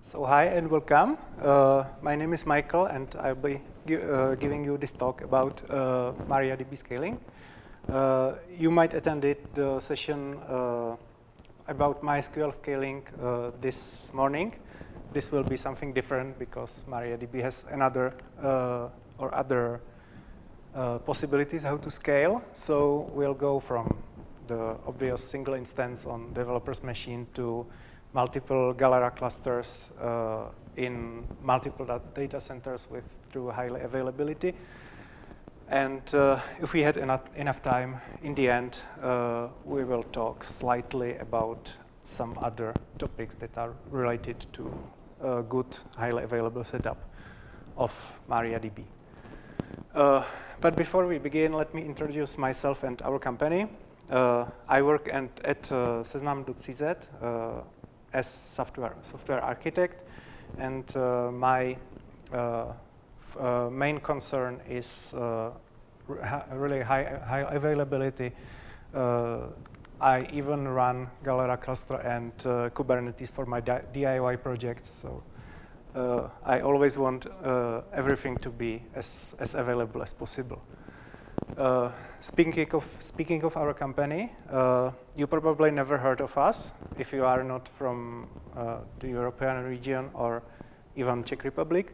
So hi and welcome. My name is Michal and I'll be giving you this talk about MariaDB scaling. You might attend the session about MySQL scaling this morning. This will be something different because MariaDB has another or other possibilities how to scale. So we'll go from the obvious single instance on developer's machine to multiple Galera clusters in multiple data centers with true high availability. And if we had enough time, in the end, we will talk slightly about some other topics that are related to a good, highly available setup of MariaDB. But before we begin, let me introduce myself and our company. I work at Seznam.cz as software architect, and my main concern is really high availability. I even run Galera cluster and Kubernetes for my DIY projects, so I always want everything to be as available as possible. Speaking of our company, you probably never heard of us if you are not from the European region or even Czech Republic.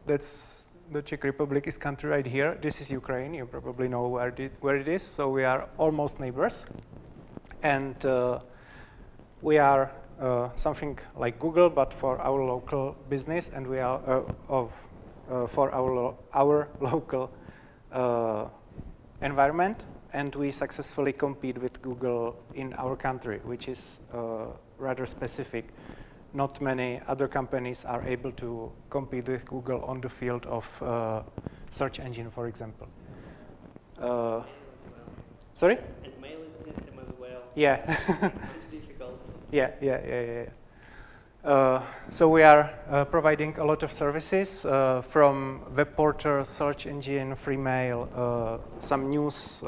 That's the Czech Republic is country right here. This is Ukraine. You probably know where it is. So we are almost neighbors, and we are something like Google, but for our local business, and we are for our local environment, and we successfully compete with Google in our country, which is rather specific. Not many other companies are able to compete with Google on the field of search engine, for example. Sorry? And mailing system as well. Yeah. It's difficult. Yeah. So we are providing a lot of services from web portal, search engine, free mail, some news,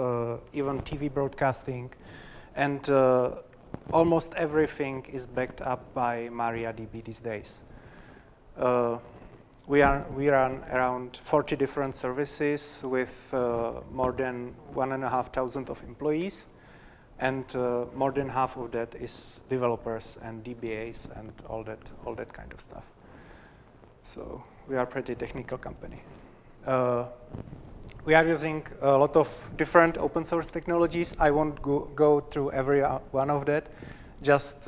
even TV broadcasting, and almost everything is backed up by MariaDB these days. We run around 40 different services with more than 1,500 of employees. And more than half of that is developers and DBAs and all that kind of stuff. So we are a pretty technical company. We are using a lot of different open source technologies. I won't go through every one of that. Just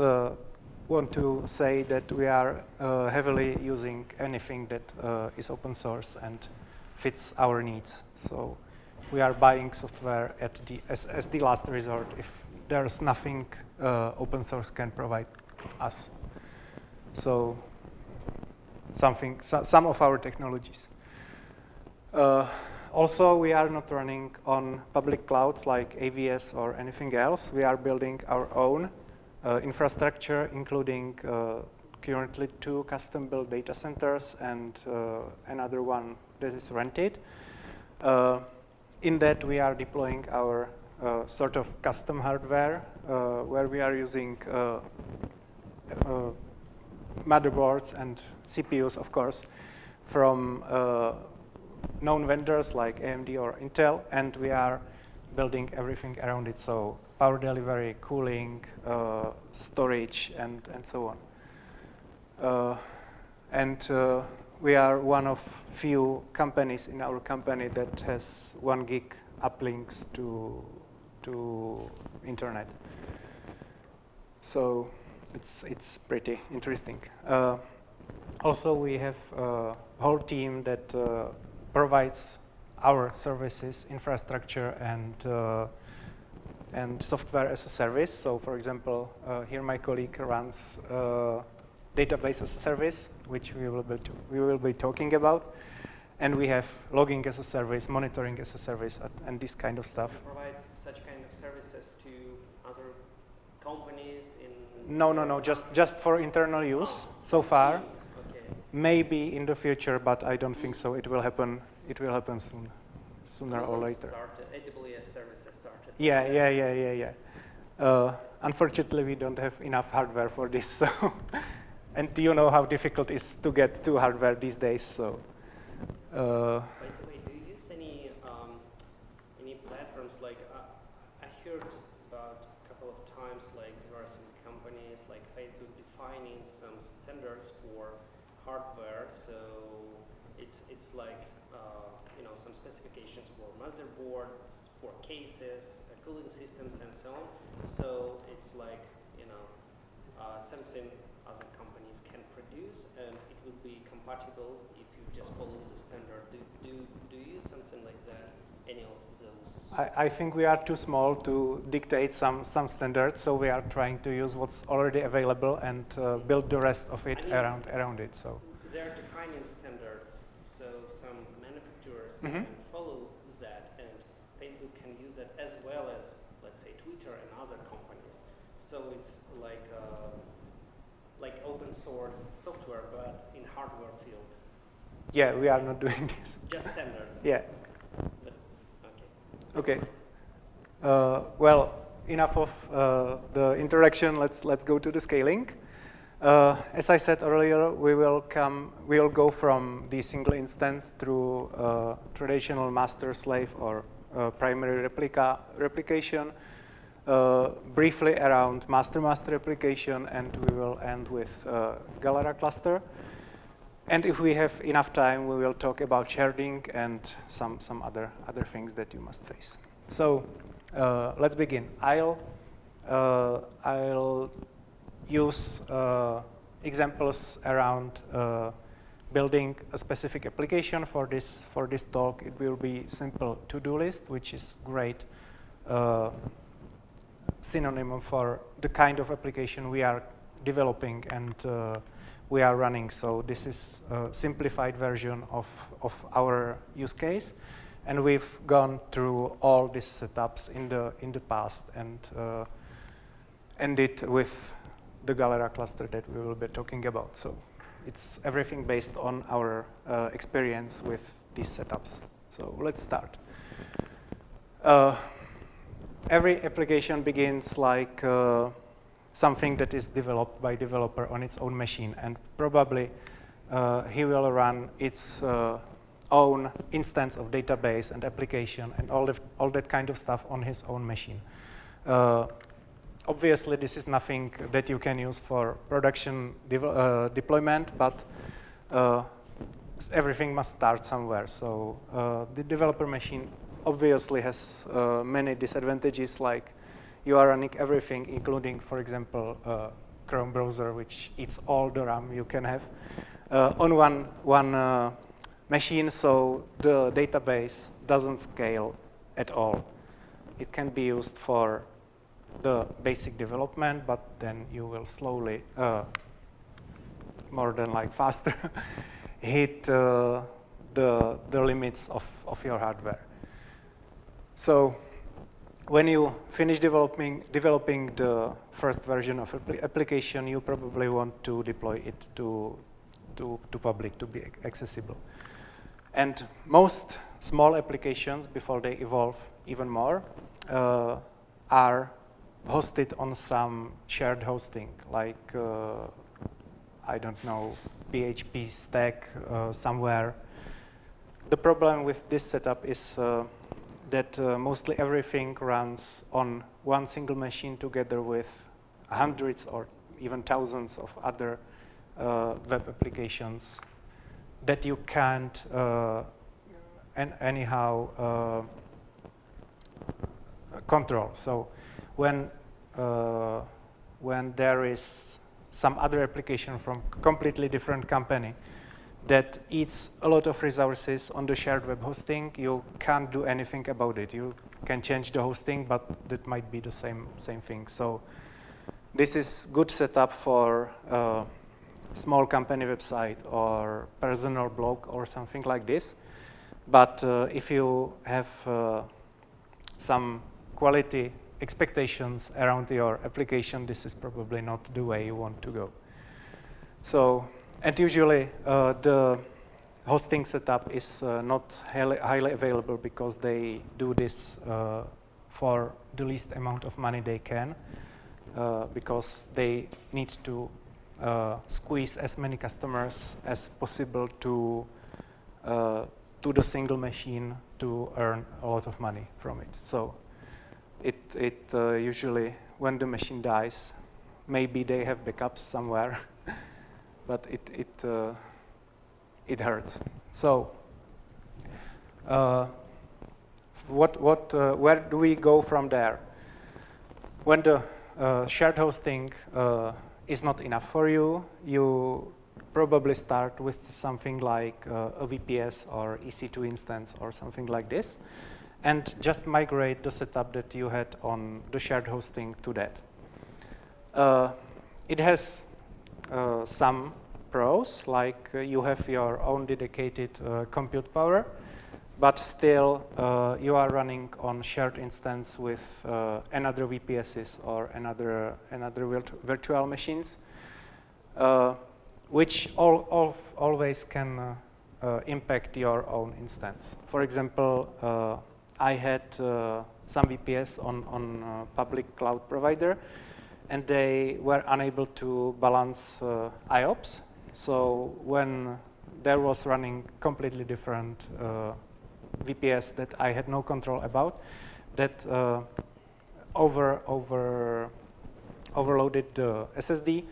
want to say that we are heavily using anything that is open source and fits our needs. So we are buying software as the last resort if there's nothing open source can provide us. So some of our technologies. Also, we are not running on public clouds like AWS or anything else. We are building our own infrastructure, including currently 2 custom-built data centers and another one that is rented. In that, we are deploying our sort of custom hardware where we are using motherboards and CPUs, of course, from known vendors like AMD or Intel, and we are building everything around it, so power delivery, cooling, storage, and so on. We are one of few companies in our company that has 1 gig uplinks to internet. So it's pretty interesting. Also, we have a whole team that provides our services, infrastructure, and software as a service. So, for example, here my colleague runs database as a service, which we will be talking about, and we have logging as a service, monitoring as a service, and this kind of stuff. Do you provide such kind of services to other companies in? No. Just for internal use so far. Okay. Maybe in the future, but I don't think so. It will happen. It will happen soon, sooner or later. AWS services started. Yeah. Unfortunately, we don't have enough hardware for this, so And you know how difficult it is to get to hardware these days. So. By the way, do you use any platforms like I heard about a couple of times like there are some companies like Facebook defining some standards for hardware. So it's like some specifications for motherboards, for cases, cooling systems, and so on. So it's like something other companies can produce, and it will be compatible if you just follow the standard. Do you use something like that? Any of those? I think we are too small to dictate some standards, so we are trying to use what's already available and build the rest of it around it. So they're defining standards, so some manufacturers can follow that, and Facebook can use it as well as, let's say, Twitter and other companies. So it's like open source software, but in hardware field. Yeah, we are not doing this. Just standards. Yeah. But, okay. Well, enough of the introduction. Let's go to the scaling. As I said earlier, we'll go from the single instance through traditional master-slave or primary replication. Briefly around master-master replication, and we will end with Galera cluster. And if we have enough time, we will talk about sharding and some other things that you must face. So let's begin. I'll use examples around building a specific application for this talk. It will be simple to-do list, which is great synonym for the kind of application we are developing and we are running. So this is a simplified version of our use case, and we've gone through all these setups in the past and ended with the Galera cluster that we will be talking about. So it's everything based on our experience with these setups. So let's start. Every application begins like something that is developed by developer on its own machine, and probably he will run its own instance of database and application and all that kind of stuff on his own machine. Obviously, this is nothing that you can use for production deployment, but everything must start somewhere. So the developer machine obviously has many disadvantages, like you are running everything, including, for example, Chrome browser, which eats all the RAM you can have on one machine, so the database doesn't scale at all. It can be used for the basic development, but then you will slowly, more than like faster, hit the limits of your hardware. So when you finish developing the first version of application, you probably want to deploy it to public, to be accessible. And most small applications, before they evolve even more, are hosted on some shared hosting, like, I don't know, PHP stack somewhere. The problem with this setup is that mostly everything runs on one single machine together with hundreds or even thousands of other web applications that you can't anyhow control. So when there is some other application from completely different company that eats a lot of resources on the shared web hosting, you can't do anything about it. You can change the hosting, but that might be the same thing. So this is good setup for small company website or personal blog or something like this. But if you have some quality expectations around your application, this is probably not the way you want to go. So, and usually the hosting setup is not highly available because they do this for the least amount of money they can, because they need to squeeze as many customers as possible to the single machine to earn a lot of money from it. So it usually, when the machine dies, maybe they have backups somewhere, but it hurts. So where do we go from there? When the shared hosting is not enough for you, you probably start with something like a VPS or EC2 instance or something like this, and just migrate the setup that you had on the shared hosting to that. It has some pros, like you have your own dedicated compute power, but still you are running on shared instance with another VPSs or another virtual machines, which always can impact your own instance. For example, I had some VPS on public cloud provider, and they were unable to balance IOPS. So when there was running completely different VPS that I had no control about, that overloaded the SSD,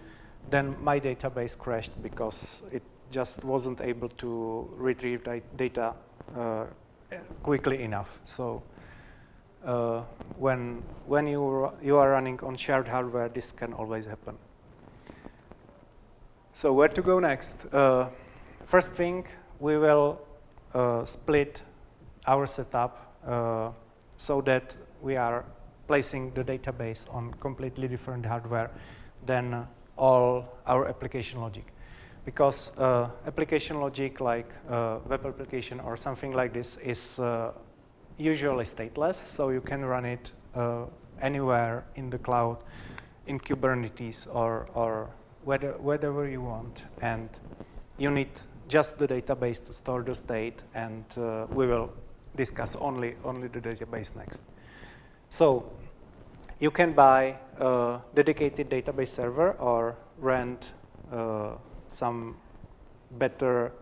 then my database crashed because it just wasn't able to retrieve data quickly enough. So when you are running on shared hardware, this can always happen. So where to go next? First thing, we will split our setup so that we are placing the database on completely different hardware than all our application logic. Because application logic like web application or something like this is usually stateless, so you can run it anywhere in the cloud, in Kubernetes or wherever you want, and you need just the database to store the state, and we will discuss only the database next. So you can buy a dedicated database server or rent some better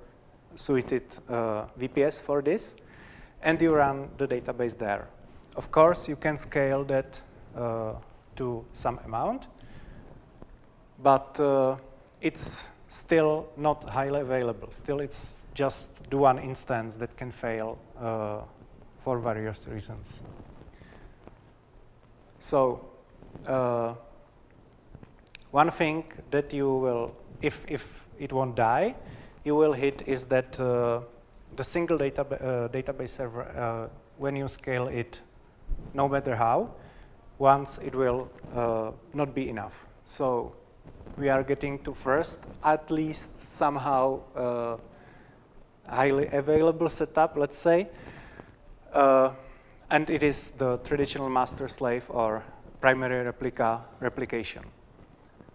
suited VPS for this, and you run the database there. Of course, you can scale that to some amount, but it's still not highly available. Still, it's just the one instance that can fail for various reasons. So one thing that you will, if it won't die, you will hit is that the single database server, when you scale it, no matter how, once it will not be enough. So we are getting to first, at least somehow highly available setup, let's say, and it is the traditional master-slave or primary replication.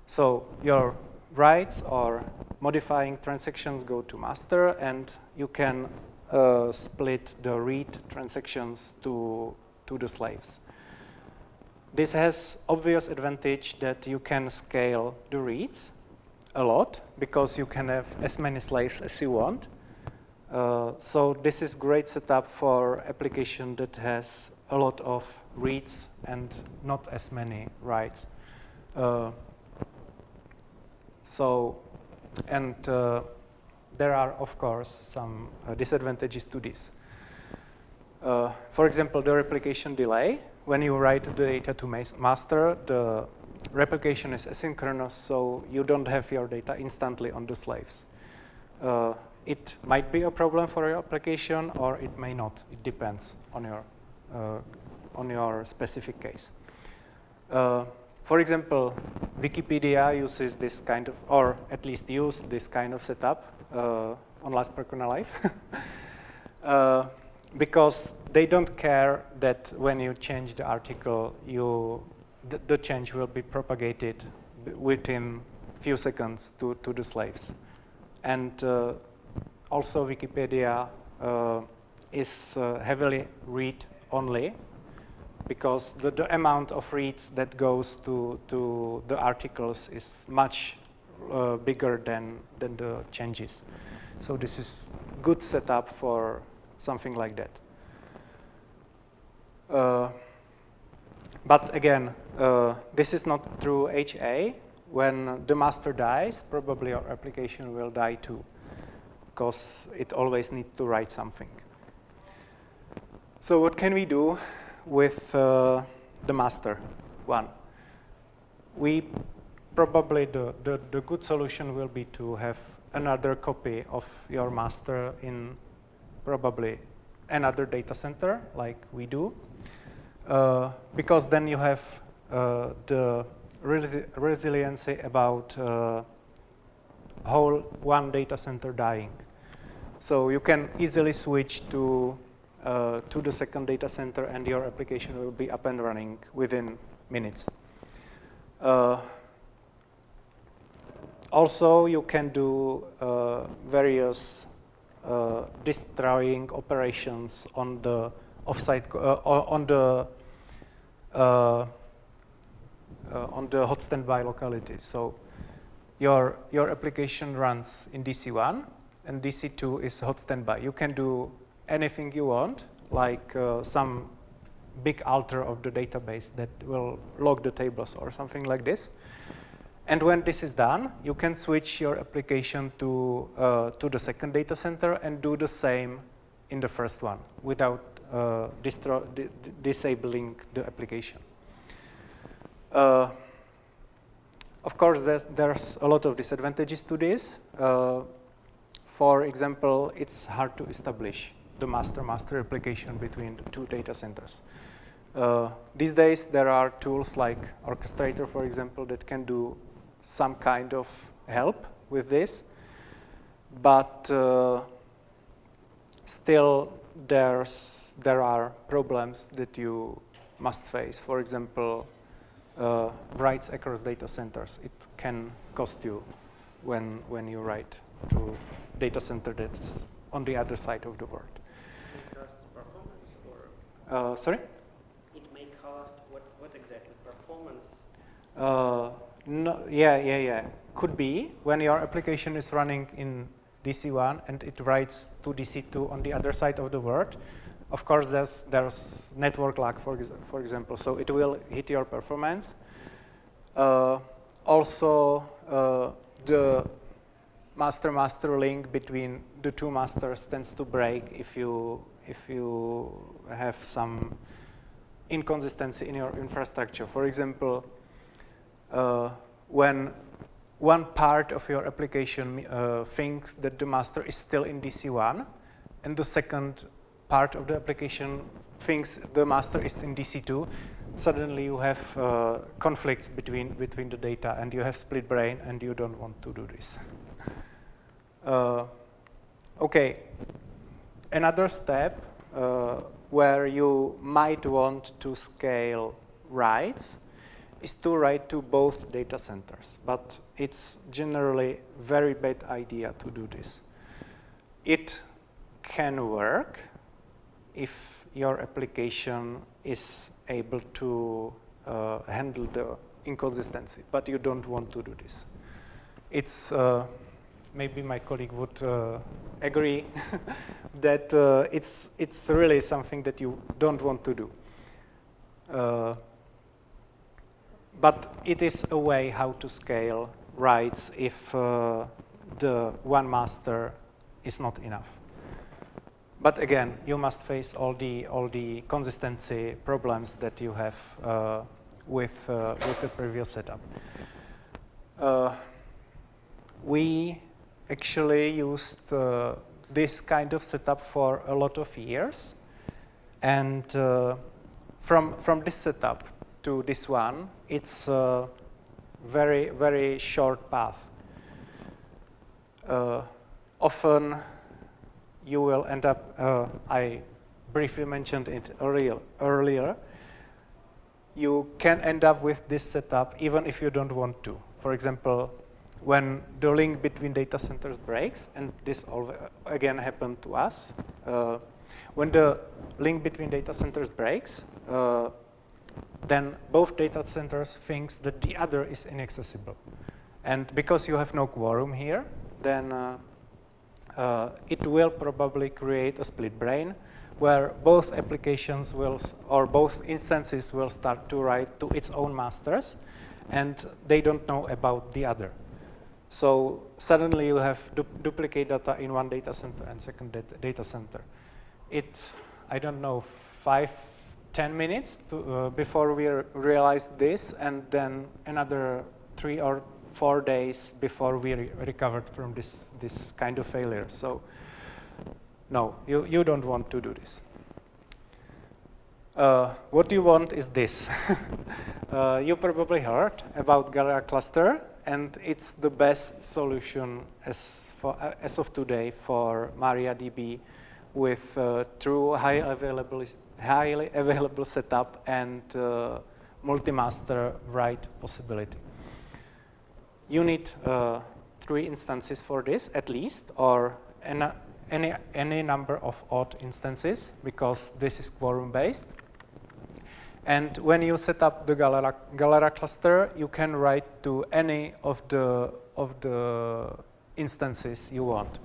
So your writes or modifying transactions go to master, and you can split the read transactions to the slaves. This has obvious advantage that you can scale the reads a lot because you can have as many slaves as you want. So this is great setup for application that has a lot of reads and not as many writes. There are, of course, some disadvantages to this. For example, the replication delay. When you write the data to master, the replication is asynchronous, so you don't have your data instantly on the slaves. It might be a problem for your application, or it may not. It depends on your specific case. For example, Wikipedia uses this kind of, or at least used this kind of setup on last Percona Live, because they don't care that when you change the article, the change will be propagated within few seconds to the slaves. And also Wikipedia is heavily read-only, because the amount of reads that goes to the articles is much bigger than the changes. So this is good setup for something like that. But again, this is not true HA. When the master dies, probably your application will die too, because it always needs to write something. So what can we do with the master one? We probably, the good solution will be to have another copy of your master in probably another data center like we do, because then you have the resiliency about whole one data center dying. So you can easily switch to the second data center and your application will be up and running within minutes. Also, you can do various destroying operations on the offsite on the hot standby locality. So your application runs in DC1 and DC2 is hot standby. You can do anything you want, like some big alter of the database that will log the tables or something like this. And when this is done, you can switch your application to the second data center and do the same in the first one without disabling the application. Of course, there's a lot of disadvantages to this. For example, it's hard to establish the master-master application between the two data centers. These days, there are tools like Orchestrator, for example, that can do some kind of help with this, but still there are problems that you must face. For example, writes across data centers. It can cost you when you write to data center that's on the other side of the world. It may cost performance, or sorry? It may cost what exactly? Performance? No, yeah. Could be when your application is running in DC1 and it writes to DC2 on the other side of the world. Of course, there's network lag, for example, so it will hit your performance. Also, the master-master link between the two masters tends to break if you have some inconsistency in your infrastructure. For example, when one part of your application thinks that the master is still in DC1, and the second part of the application thinks the master is in DC2, suddenly you have conflicts between the data, and you have split brain, and you don't want to do this. Okay, another step where you might want to scale writes is to write to both data centers, but it's generally a very bad idea to do this. It can work if your application is able to handle the inconsistency, but you don't want to do this. It's maybe my colleague would agree that it's really something that you don't want to do. But it is a way how to scale writes if the one master is not enough. But again, you must face all the consistency problems that you have with the previous setup. We actually used this kind of setup for a lot of years, and from this setup to this one, it's a very, very short path. Often you will end up, I briefly mentioned it earlier, you can end up with this setup even if you don't want to. For example, when the link between data centers breaks, and this again happened to us, when the link between data centers breaks, then both data centers think that the other is inaccessible. And because you have no quorum here, then it will probably create a split brain where both applications will, or both instances will start to write to its own masters, and they don't know about the other. So suddenly you have duplicate data in one data center and second data center. I don't know, 5-10 minutes before we realized this, and then another 3 or 4 days before we recovered from this kind of failure. So no, you don't want to do this. What you want is this. You probably heard about Galera cluster, and it's the best solution as of today for MariaDB with true highly available setup and multi-master write possibility. You need 3 instances for this at least, or any number of odd instances, because this is quorum based. And when you set up the Galera cluster, you can write to any of the instances you want,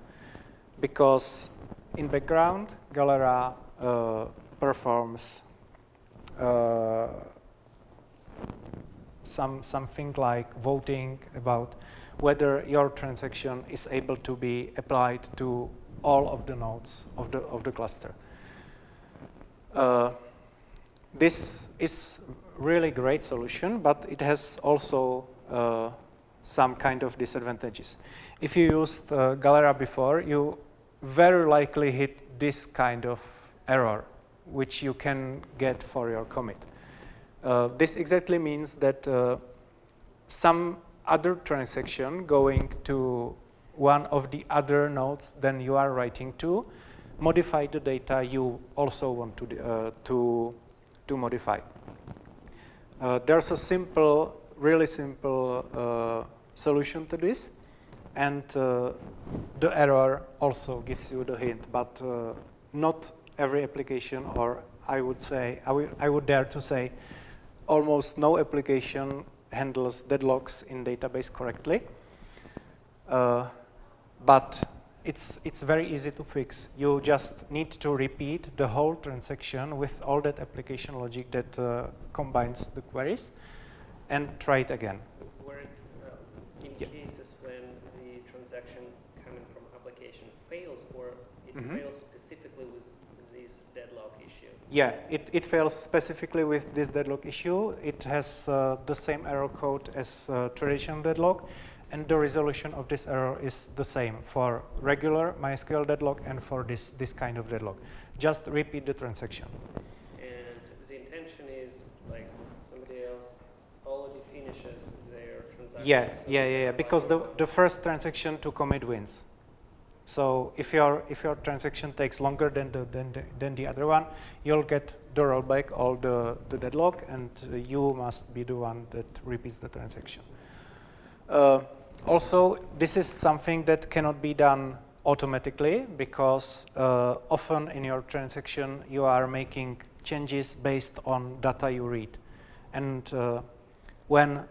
because in background Galera performs something like voting about whether your transaction is able to be applied to all of the nodes of the cluster. This is really great solution, but it has also some kind of disadvantages. If you used Galera before, you very likely hit this kind of error, which you can get for your commit. This exactly means that some other transaction going to one of the other nodes than you are writing to modify the data you also want to modify. There's a really simple solution to this, and the error also gives you the hint, but not every application, or I would dare to say almost no application handles deadlocks in database correctly. But it's very easy to fix. You just need to repeat the whole transaction with all that application logic that combines the queries, and try it again. Where in cases when the transaction coming from application fails, or it fails specifically with this deadlock issue? Yeah, it fails specifically with this deadlock issue. It has the same error code as traditional deadlock, and the resolution of this error is the same for regular MySQL deadlock and for this kind of deadlock. Just repeat the transaction. And the intention is like somebody else already finishes their transaction. Yeah. Because the first transaction to commit wins. So if your transaction takes longer than the other one, you'll get the rollback, all the deadlock, and you must be the one that repeats the transaction. Also, this is something that cannot be done automatically, because often in your transaction you are making changes based on data you read. And when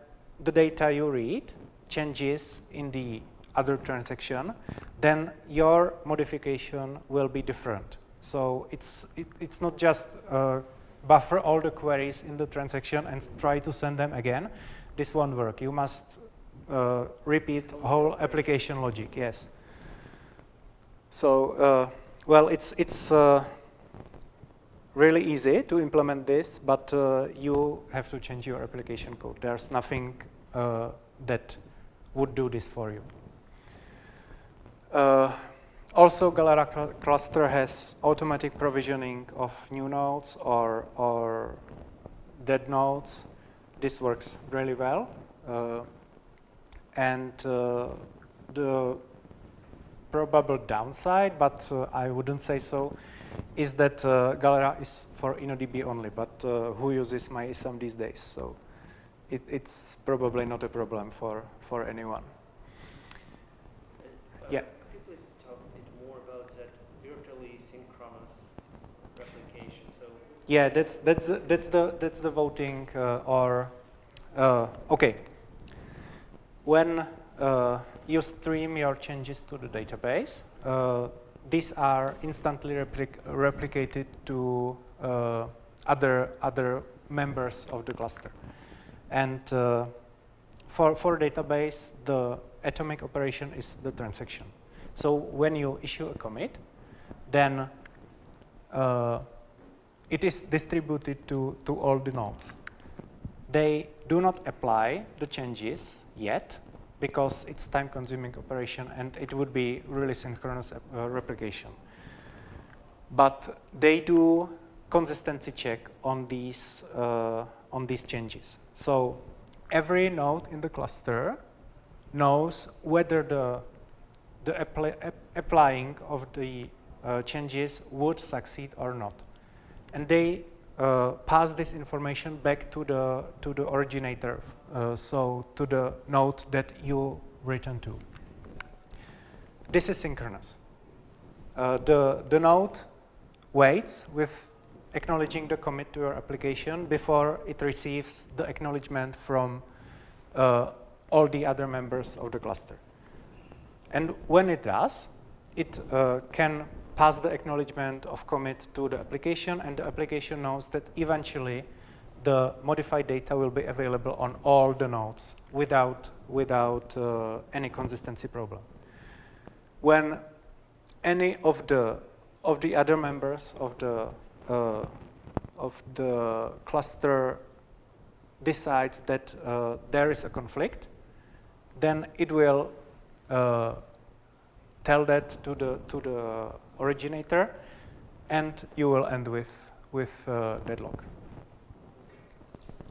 the data you read changes in the other transaction, then your modification will be different. So it's not just buffer all the queries in the transaction and try to send them again. This won't work. You must repeat whole application logic. Yes. So well, it's really easy to implement this, but you have to change your application code. There's nothing that would do this for you. Also, Galera cluster has automatic provisioning of new nodes or dead nodes. This works really well. And the probable downside, but I wouldn't say so, is that Galera is for InnoDB only, but who uses MyISAM these days? So it's probably not a problem for anyone. Yeah. Could you please talk a bit more about that virtually synchronous replication? So yeah, that's the voting okay. when you stream your changes to the database, these are instantly replicated to other members of the cluster. And for database, the atomic operation is the transaction. So when you issue a commit, then it is distributed to all the nodes. They do not apply the changes yet, because it's time-consuming operation and it would be really synchronous replication. But they do consistency check on these changes. So every node in the cluster knows whether the applying of the changes would succeed or not, and they pass this information back to the originator, so to the node that you return to. This is synchronous. The node waits with acknowledging the commit to your application before it receives the acknowledgement from all the other members of the cluster. And when it does, it can pass the acknowledgement of commit to the application, and the application knows that eventually the modified data will be available on all the nodes without any consistency problem. When any of the other members of the cluster decides that there is a conflict, then it will tell that to the originator, and you will end with deadlock.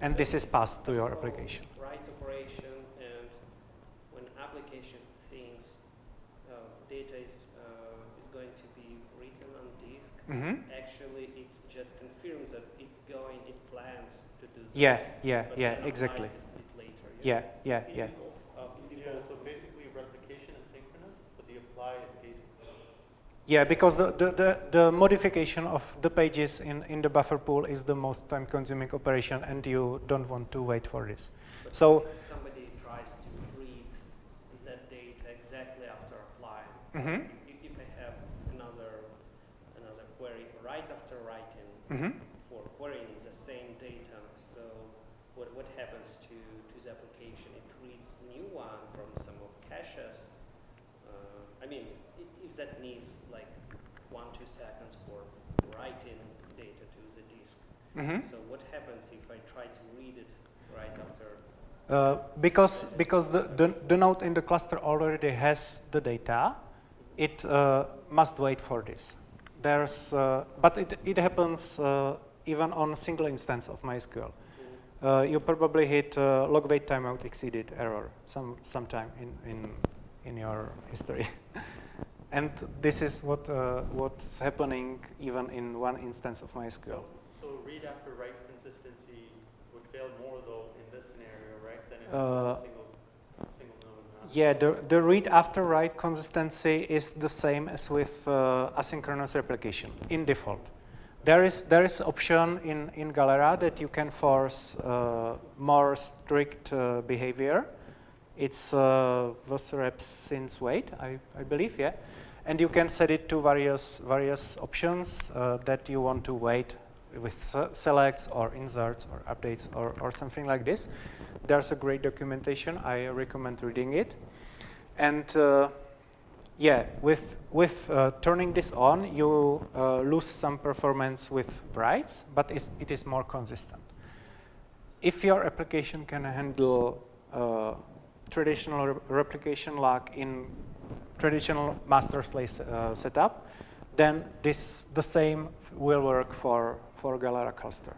And so this is passed to your application. Write operation, and when application thinks data is going to be written on disk, actually it just confirms that it's going, it plans to do that. Yeah, exactly. It later, Yeah. So basically replication is synchronous, but the apply is asynchronous. Yeah, because the modification of the pages in the buffer pool is the most time-consuming operation, and you don't want to wait for this. But so if somebody tries to read that data exactly after applying, if I have another query right after writing for querying the same data, so what happens to the application? It reads new one from some of caches. I mean, if that needs like 1-2 seconds for writing data to the disk. So what happens if I try to read it right after? Because the node in the cluster already has the data, it must wait for this. But it happens even on a single instance of MySQL. You probably hit log wait timeout exceeded error sometime in your history. And this is what's happening even in one instance of MySQL. So read after write consistency would fail more though in this scenario, right? Than if it's a single node. Yeah, the read after write consistency is the same as with asynchronous replication in default. There is option in Galera that you can force more strict behavior. It's was since wait, I believe, yeah. And you can set it to various options that you want to wait with selects or inserts or updates or something like this. There's a great documentation. I recommend reading it. And yeah, with turning this on, you lose some performance with writes, but it is more consistent. If your application can handle traditional replication lock in traditional master-slave setup, then the same will work for Galera cluster,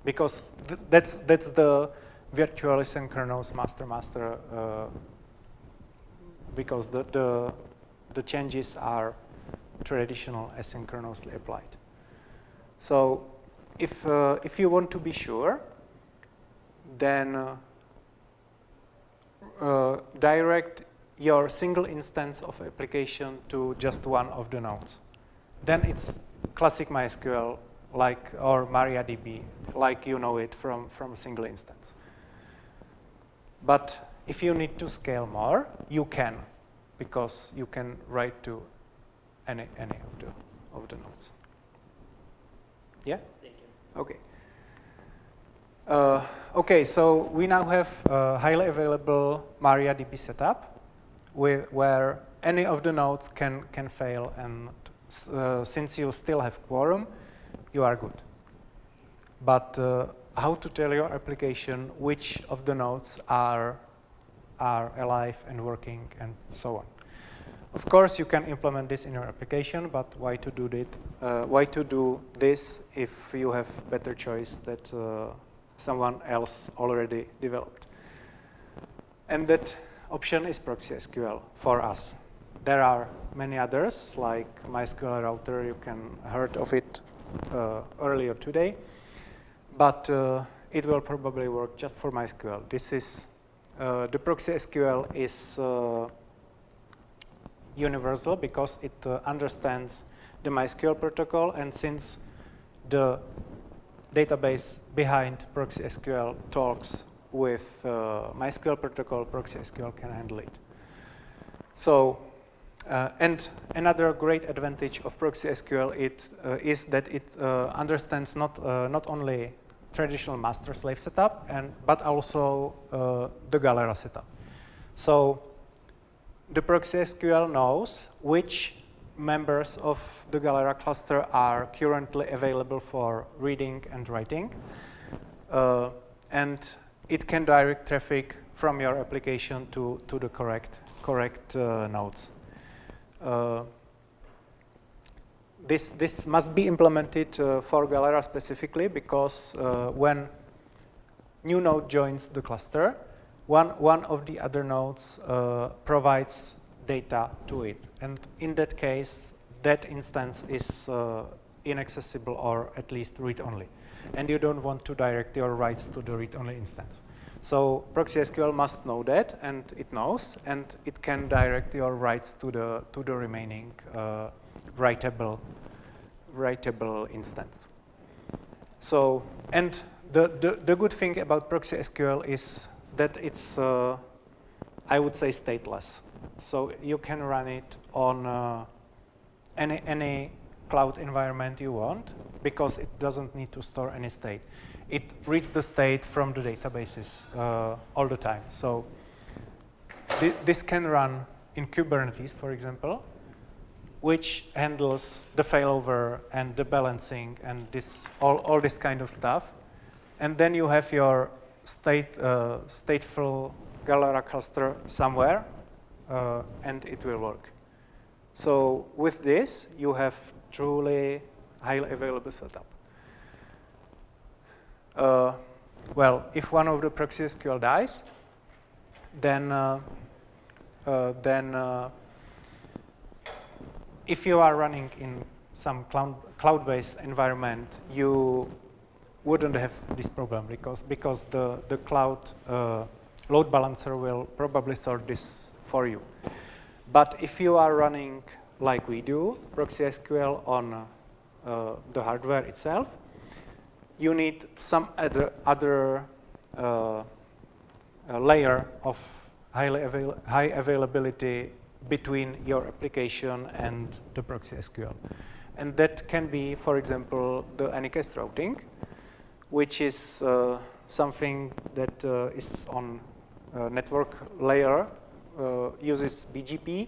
because that's the virtually synchronous master-master, because the changes are traditional asynchronously applied. So if you want to be sure, then direct your single instance of application to just one of the nodes. Then it's classic MySQL or MariaDB, like you know it from a single instance. But if you need to scale more, you can, because you can write to any of the nodes. Yeah? Thank you. Okay. Okay, so we now have a highly available MariaDB setup where any of the nodes can fail, and since you still have quorum, you are good. But how to tell your application which of the nodes are alive and working and so on? Of course, you can implement this in your application, but why to do that? Why to do this if you have better choice that someone else already developed? And that option is ProxySQL for us. There are many others, like MySQL router. You can heard of it earlier today, but it will probably work just for MySQL. This is the ProxySQL is universal because it understands the MySQL protocol, and since the database behind ProxySQL talks with MySQL protocol, ProxySQL can handle it. So, and another great advantage of ProxySQL is that it understands not only traditional master-slave setup, but also the Galera setup. So the ProxySQL knows which members of the Galera cluster are currently available for reading and writing, and it can direct traffic from your application to the correct nodes. This must be implemented for Galera specifically, because when new node joins the cluster, one of the other nodes provides data to it, and in that case, that instance is inaccessible or at least read-only, and you don't want to direct your writes to the read-only instance. So ProxySQL must know that, and it knows, and it can direct your writes to the remaining writable instance. So, and the good thing about ProxySQL is that it's I would say stateless. So you can run it on any cloud environment you want, because it doesn't need to store any state. It reads the state from the databases all the time. So this can run in Kubernetes, for example, which handles the failover and the balancing and all this kind of stuff. And then you have your stateful Galera cluster somewhere, and it will work. So with this, you have truly highly available setup. Well, if one of the ProxySQL dies, then if you are running in some cloud-based environment, you wouldn't have this problem, because the cloud load balancer will probably sort this for you. But if you are running, like we do, ProxySQL on the hardware itself, you need some other layer of high availability between your application and the ProxySQL. And that can be, for example, the anycast routing, which is something that is on network layer, uses BGP,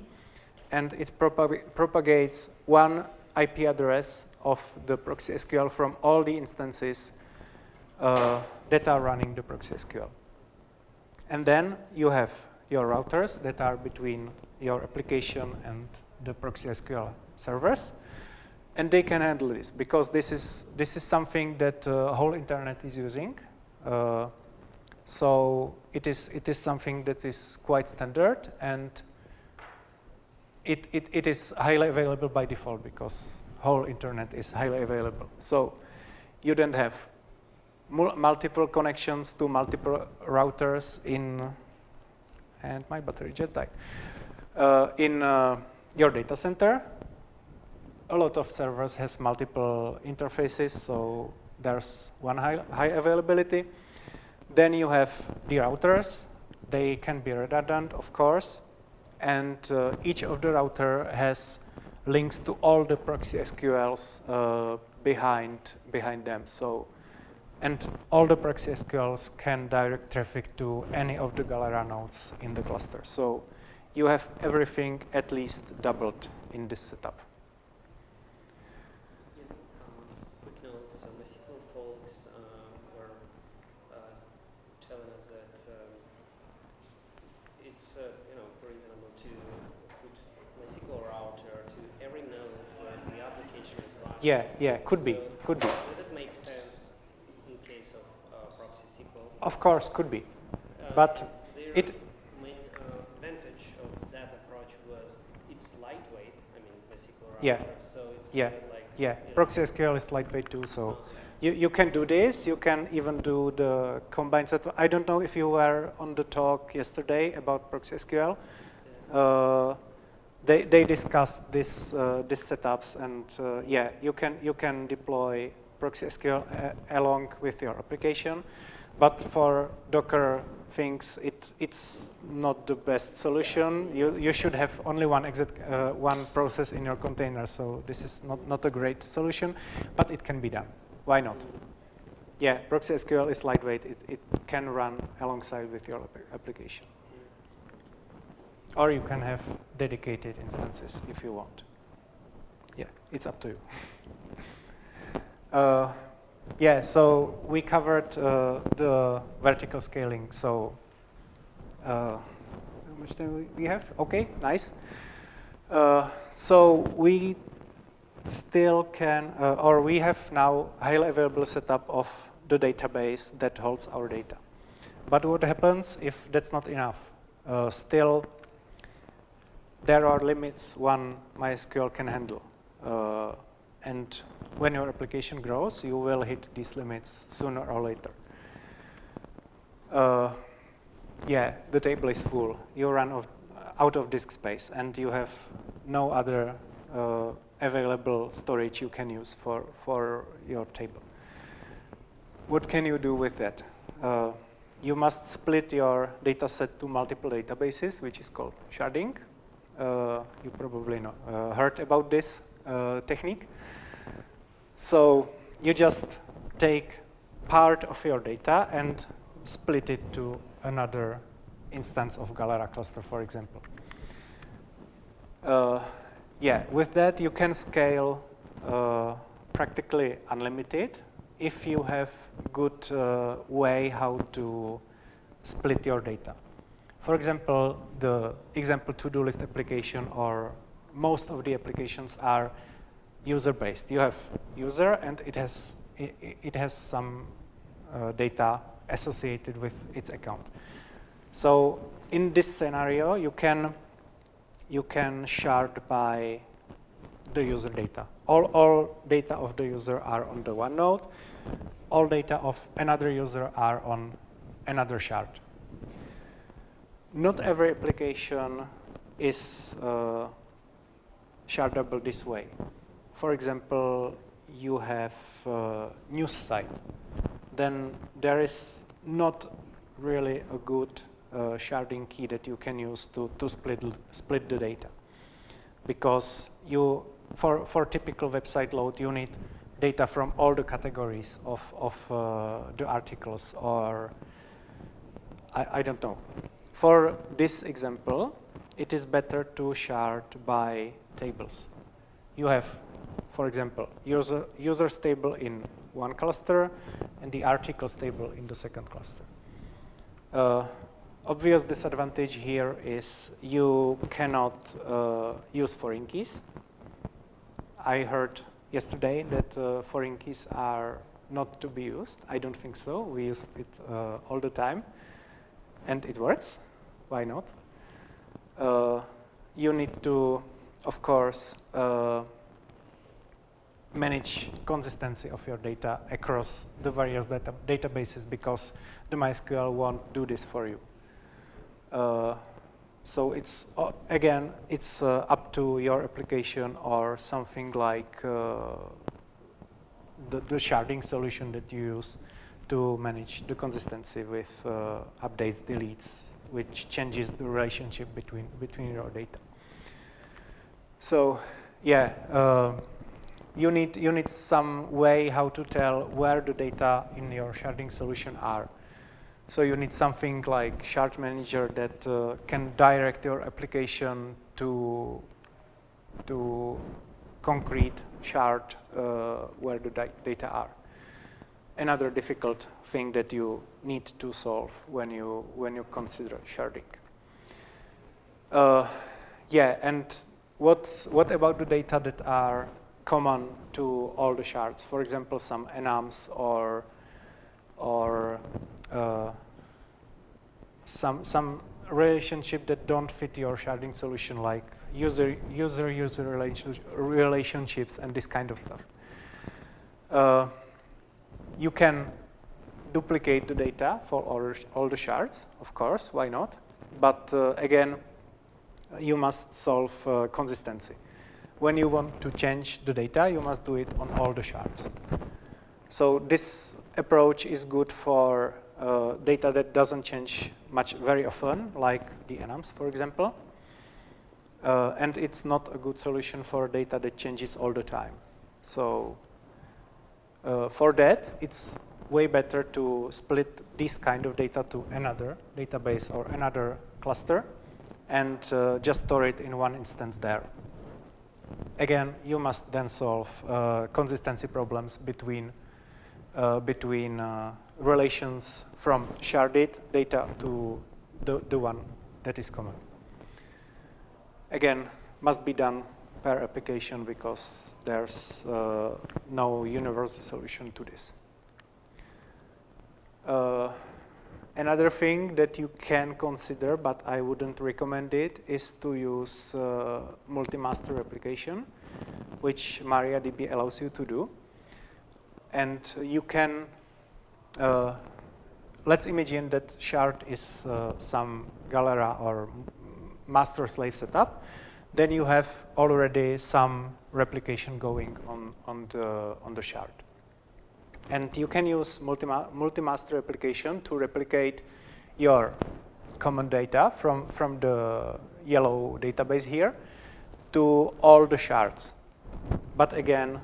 and it propagates one IP address of the ProxySQL from all the instances that are running the ProxySQL. And then you have your routers that are between your application and the ProxySQL servers, and they can handle this, because this is something that whole internet is using. So it is something that is quite standard, and it is highly available by default, because whole internet is highly available. So you don't have multiple connections to multiple routers and my battery just died. In your data center, a lot of servers has multiple interfaces, so there's one high availability. Then you have the routers They can be redundant, of course, and each of the router has links to all the proxy SQLs behind them. So, and all the proxy SQLs can direct traffic to any of the Galera nodes in the cluster. So you have everything at least doubled in this setup. Yeah, quick note, so MySQL folks were telling us that it's reasonable to put MySQL router to every node where the application is running. Yeah, could be. Does it make sense in case of ProxySQL? Of course, could be, but it. Main advantage of that approach was it's lightweight. I mean, MySQL router. Yeah. So it's Yeah. like Yeah, ProxySQL is lightweight too, so you can do this. You can even do the combined set. I don't know if you were on the talk yesterday about ProxySQL. They discussed these setups, and yeah, you can deploy ProxySQL along with your application, but for Docker things, it's not the best solution. You should have only one process in your container, so this is not a great solution, but it can be done. Why not? Yeah, ProxySQL is lightweight. It can run alongside with your application. Or you can have dedicated instances if you want. Yeah, it's up to you. Yeah, so we covered the vertical scaling. So how much time we have? Okay, nice. So we still can, or we have now highly available setup of the database that holds our data. But what happens if that's not enough? Still, there are limits one MySQL can handle. And when your application grows, you will hit these limits sooner or later. Yeah, the table is full. You run out of disk space, and you have no other available storage you can use for your table. What can you do with that? You must split your data set to multiple databases, which is called sharding. You probably heard about this technique. So you just take part of your data and split it to another instance of Galera cluster, for example. Yeah, with that you can scale practically unlimited if you have good way how to split your data. For example, the example to-do list application, or most of the applications are user-based. You have user, and it has some data associated with its account. So in this scenario, you can shard by the user data. All data of the user are on the one node. All data of another user are on another shard. Not every application is shardable this way. For example, you have a news site. Then there is not really a good sharding key that you can use to split the data. Because for typical website load, you need data from all the categories of the articles, or I don't know. For this example, it is better to shard by tables. You have, for example, users table in one cluster and the articles table in the second cluster. Obvious disadvantage here is you cannot use foreign keys. I heard yesterday that foreign keys are not to be used. I don't think so. We use it all the time, and it works. Why not? You need to, of course, manage consistency of your data across the various databases, because the MySQL won't do this for you. So it's again, it's up to your application, or something like the sharding solution that you use to manage the consistency with updates, deletes, which changes the relationship between your data. So yeah, you need some way how to tell where the data in your sharding solution are. So you need something like shard manager that can direct your application to concrete shard where the data are. Another difficult thing that you need to solve when you consider sharding. Yeah, and what about the data that are common to all the shards? For example, some enums or some relationship that don't fit your sharding solution, like user relationships and this kind of stuff. You can duplicate the data for all the shards, of course, why not? But again, you must solve consistency. When you want to change the data, you must do it on all the shards. So this approach is good for data that doesn't change very often, like the enums, for example. And it's not a good solution for data that changes all the time. So for that, it's way better to split this kind of data to another database or another cluster and just store it in one instance there. Again, you must then solve consistency problems between relations from sharded data to the one that is common. Again, must be done per application because there's no universal solution to this. Another thing that you can consider, but I wouldn't recommend it, is to use multi-master replication, which MariaDB allows you to do. And you can, let's imagine that shard is some Galera or master-slave setup. Then you have already some replication going on the shard. And you can use multi-master replication to replicate your common data from the yellow database here to all the shards. But again,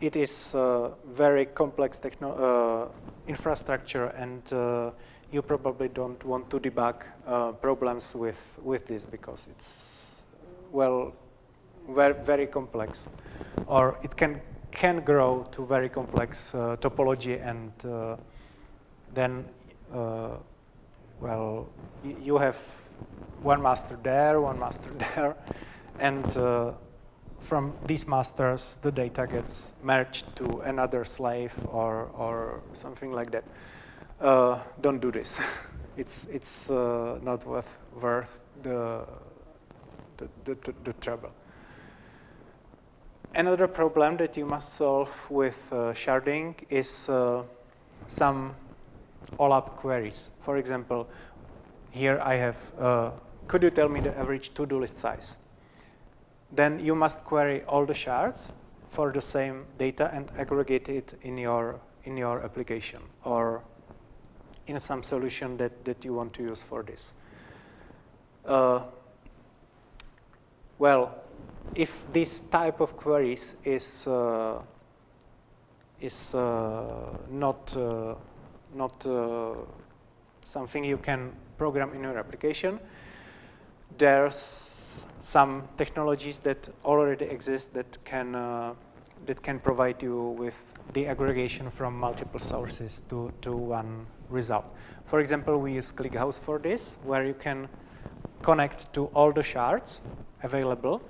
it is very complex infrastructure, and you probably don't want to debug problems with this because it's, well, very complex, or it can grow to very complex topology, and then, well, you have one master there, and from these masters, the data gets merged to another slave or something like that. Don't do this. It's not worth the trouble. Another problem that you must solve with sharding is some OLAP queries. For example, here I have, could you tell me the average to-do list size? Then you must query all the shards for the same data and aggregate it in your application or in some solution that you want to use for this. Well, if this type of queries is not something you can program in your application, there's some technologies that already exist that can provide you with the aggregation from multiple sources to one result. For example, we use ClickHouse for this, where you can connect to all the shards available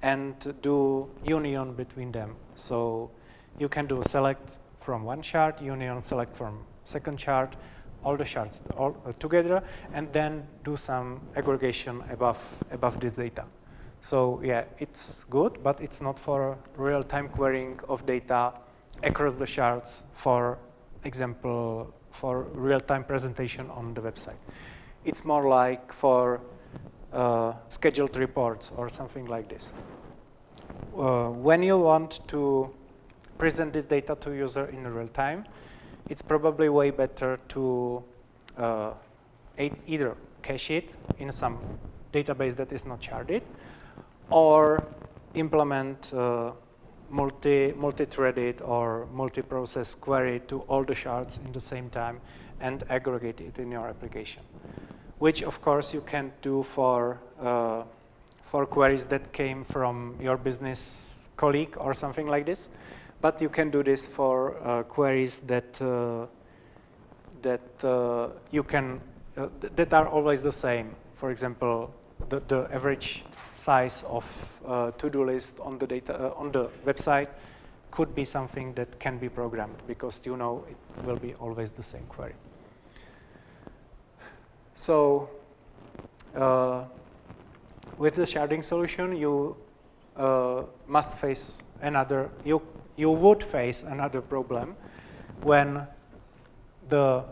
and do union between them. So you can do select from one shard, union select from second shard, all the shards all together, and then do some aggregation above this data. So yeah, it's good, but it's not for real-time querying of data across the shards, for example, for real-time presentation on the website. It's more like for scheduled reports or something like this. When you want to present this data to user in real time, it's probably way better to either cache it in some database that is not sharded, or implement multi-threaded or multi-process query to all the shards in the same time and aggregate it in your application, which of course you can't do for queries that came from your business colleague or something like this, but you can do this for queries that that are always the same. For example, the average size of to-do list on the on the website could be something that can be programmed because you know it will be always the same query. So with the sharding solution, you must face another. You would face another problem when the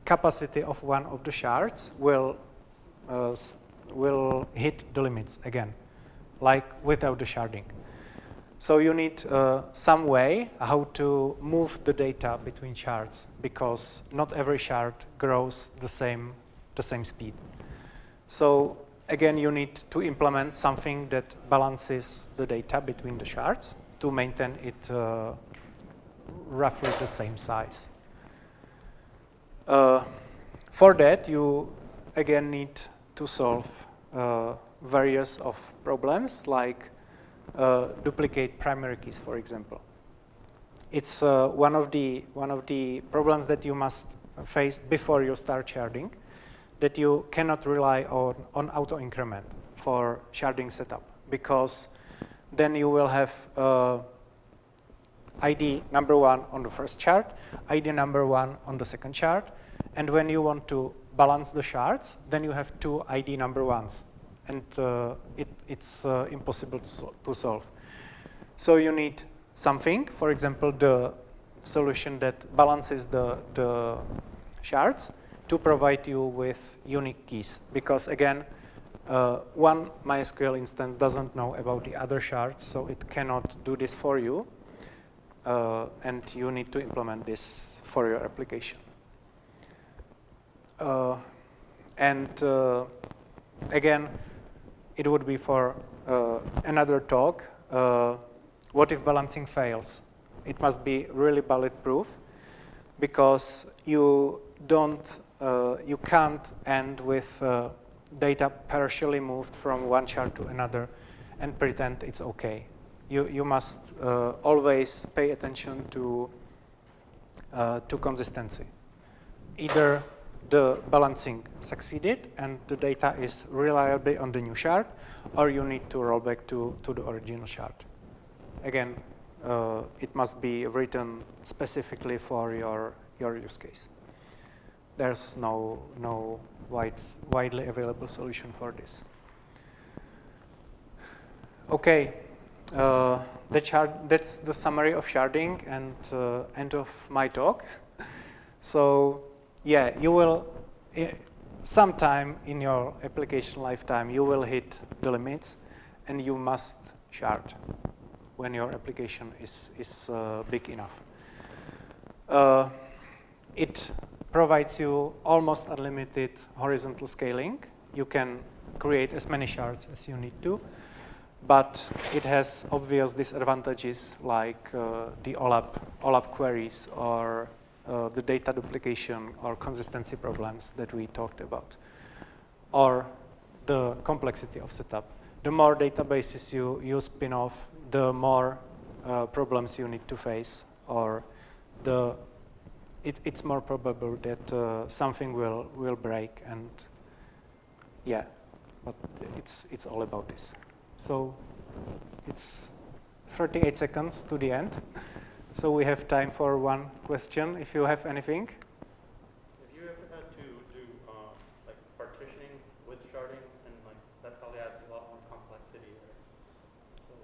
capacity of one of the shards will hit the limits again, like without the sharding. So you need some way how to move the data between shards, because not every shard grows the same speed. So again, you need to implement something that balances the data between the shards to maintain it roughly the same size. For that, you again need to solve various of problems, like duplicate primary keys, for example. It's one of the problems that you must face before you start sharding, that you cannot rely on auto increment for sharding setup, because then you will have ID number 1 on the first shard, ID number 1 on the second shard, and when you want to balance the shards, then you have 2 ID number 1s, and it's impossible to solve. So you need something, for example, the solution that balances the shards to provide you with unique keys, because again, one MySQL instance doesn't know about the other shards, so it cannot do this for you, and you need to implement this for your application. Again, it would be for another talk. What if balancing fails? It must be really bulletproof, because you can't end with data partially moved from one shard to another and pretend it's okay. You must always pay attention to consistency. Either the balancing succeeded and the data is reliably on the new shard, or you need to roll back to the original shard. Again, it must be written specifically for your use case. There's no widely available solution for this. Okay, that's the summary of sharding and end of my talk. So yeah, you will, sometime in your application lifetime, you will hit the limits, and you must shard when your application is big enough. It provides you almost unlimited horizontal scaling. You can create as many shards as you need to, but it has obvious disadvantages, like the OLAP queries, or the data duplication or consistency problems that we talked about, or the complexity of setup. The more databases you spin off, the more problems you need to face, or it's more probable that something will break, and yeah, but it's all about this. So it's 38 seconds to the end. So we have time for one question, if you have anything. Have you ever had to do like partitioning with sharding, and like that probably adds a lot more complexity?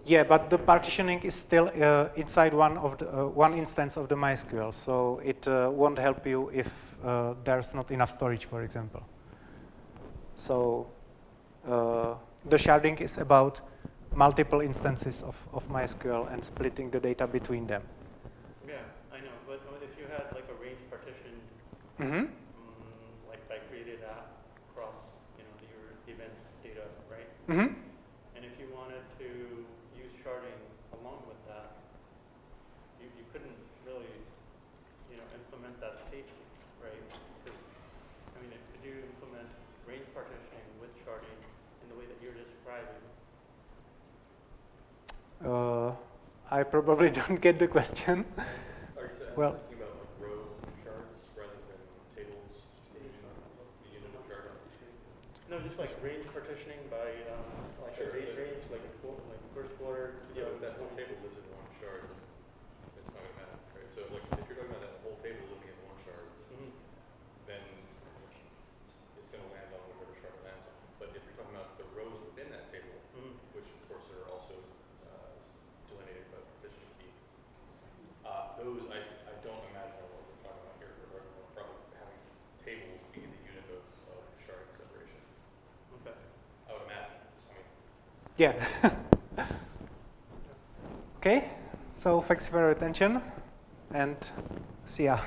Yeah, but the partitioning is still inside one instance of the MySQL, so it won't help you if there's not enough storage, for example. So the sharding is about multiple instances of MySQL and splitting the data between them. Yeah, I know, but if you had like a range partition right? Mm-hmm. And if you wanted to use sharding along with that, you couldn't really, implement that safely, right? 'Cause, I mean, could you implement range partitioning with sharding in the way that you're describing? I probably don't get the question. Are you Well, talking about like rows and shards rather than tables? Shard? No, just like range partitioning by like Sure, a date so range, like first quarter to Yeah, the if that whole table lives in one shard, it's not going to matter, right? So like if you're talking about that whole table living in one shard, Mhm. then it's going to land on whatever shard it lands on. But if you're talking about the rows within that table, Mhm. which of course are also delineated by the partition key, those I don't imagine are what we're talking about here. We're probably having tables be the unit of sharding separation. Okay. I would imagine. I mean, yeah. Okay, so thanks for your attention and see ya.